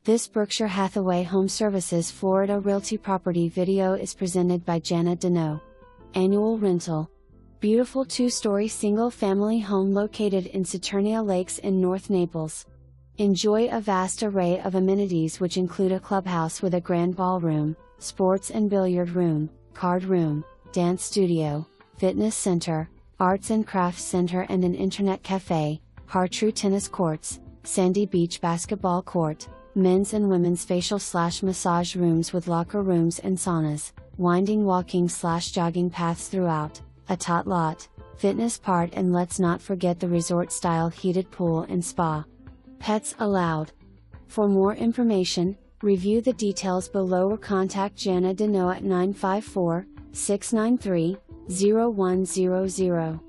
This Berkshire Hathaway HomeServices Florida Realty property video is presented by Jana Denault. Annual rental. Beautiful 2-story single-family home located in Saturnia Lakes in North Naples. Enjoy a vast array of amenities which include a clubhouse with a grand ballroom, sports and billiard room, card room, dance studio, fitness center, arts and crafts center and an internet cafe, Har-Tru tennis courts, sandy beach basketball court, men's and women's facial/massage rooms with locker rooms and saunas, winding walking/jogging paths throughout, a tot lot, fitness part and let's not forget the resort-style heated pool and spa. Pets allowed. For more information, review the details below or contact Jana Denault at 954-693-0100.